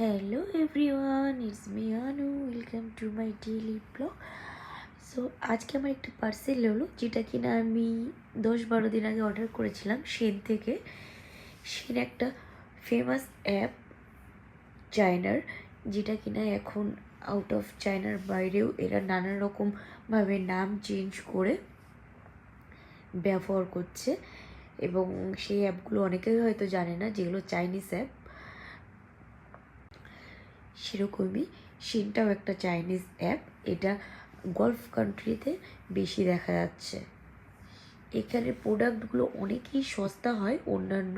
Hello everyone, it's me Anu. Welcome to my daily blog. So আজকে আমার একটা parcel হলো, যেটা কিনা আমি 10-12 দিন আগে অর্ডার করেছিলাম শেন থেকে। শেন একটা ফেমাস অ্যাপ চায়নার, যেটা কিনা এখন আউট অফ চায়নার বাইরেও এরা নানা রকমভাবে নাম চেঞ্জ করে ব্যবহার করছে। এবং সেই অ্যাপগুলো অনেকেই হয়তো জানে না, যেগুলো চাইনিজ অ্যাপ। সেরকমই শেনটাও একটা চাইনিজ অ্যাপ। এটা গলফ কান্ট্রিতে বেশি দেখা যাচ্ছে। এখানে প্রোডাক্টগুলো অনেকই সস্তা হয় অন্যান্য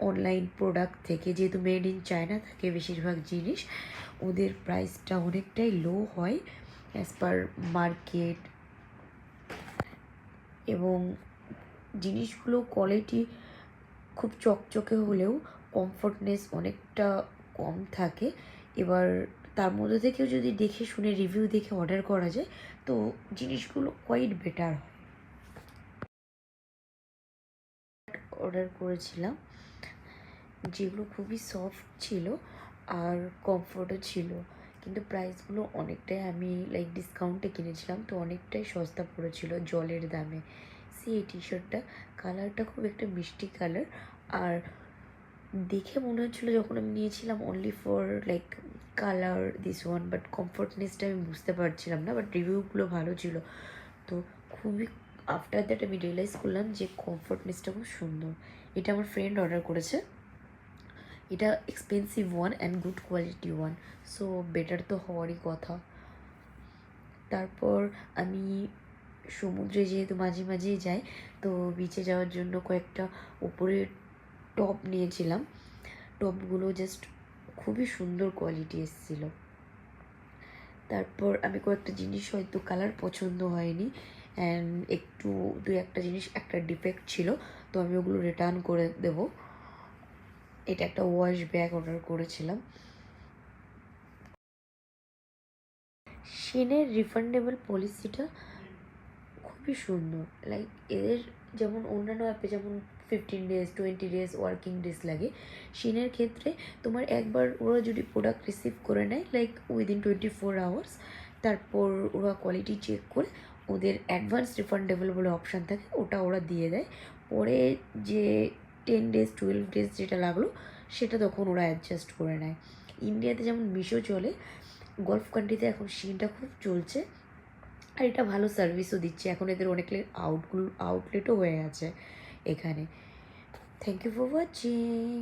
অনলাইন প্রোডাক্ট থেকে, যেহেতু মেড ইন চায়না থাকে বেশিরভাগ জিনিস। ওদের প্রাইসটা অনেকটাই লো হয় অ্যাজ পার মার্কেট, এবং জিনিসগুলো কোয়ালিটি খুব চকচকে হলেও কমফোর্টনেস অনেকটা কম থাকে। এবার তার মধ্যে থেকেও যদি দেখে শুনে রিভিউ দেখে অর্ডার করা যায়, তো জিনিসগুলো কোয়াইট বেটার হয়। অর্ডার করেছিলাম যেগুলো খুবই সফট ছিল আর কমফোর্টও ছিল, কিন্তু প্রাইসগুলো অনেকটাই, আমি লাইক ডিসকাউন্টে কিনেছিলাম তো অনেকটাই সস্তা পড়েছিল জলের দামে। এই টি শার্টটা কালারটা খুব একটা মিষ্টি কালার, আর দেখে মনে হচ্ছিলো যখন আমি নিয়েছিলাম only for like colour this one, but কমফোর্টনেসটা আমি বুঝতে পারছিলাম না। বাট রিভিউগুলো ভালো ছিল, তো খুবই আফটার দ্যাট আমি রিয়েলাইজ করলাম যে কমফোর্টনেসটা খুব সুন্দর। এটা আমার ফ্রেন্ড অর্ডার করেছে। এটা expensive one and good quality one, so better তো হওয়ারই কথা। তারপর আমি সমুদ্রে যেহেতু মাঝে মাঝেই যাই, তো বিচে যাওয়ার জন্য কয়েকটা উপরে টপ নিয়েছিলাম। টপগুলো জাস্ট খুবই সুন্দর কোয়ালিটি এসেছিলো। তারপর আমি কয়েকটা জিনিস হয়তো কালার পছন্দ হয়নি, অ্যান্ড একটু একটা জিনিস একটা ডিফেক্ট ছিল, তো আমি ওগুলো রিটার্ন করে দেব। এটা একটা ওয়াশ ব্যাগ অর্ডার করেছিলাম। শেনের রিফান্ডেবল পলিসিটা খুবই সুন্দর। লাইক এদের যেমন অন্যান্য অ্যাপে যেমন 15 days 20 days ওয়ার্কিং ডেজ লাগে, শেনের ক্ষেত্রে তোমার একবার ওরা যদি প্রোডাক্ট রিসিভ করে নেয় লাইক উইদিন 24 hours, তারপর ওরা কোয়ালিটি চেক করে ওদের অ্যাডভান্স রিফান্ডেবল বলে অপশান থাকে, ওটা ওরা দিয়ে দেয়। পরে যে 10 days 12 days যেটা লাগলো সেটা তখন ওরা অ্যাডজাস্ট করে নেয়। ইন্ডিয়াতে যেমন মিশো চলে, গলফ কান্ট্রিতে এখন শেনটা খুব চলছে, আর এটা ভালো সার্ভিসও দিচ্ছে। এখন এদের অনেক আউটলেটও হয়ে গেছে এখানে। Thank you for watching.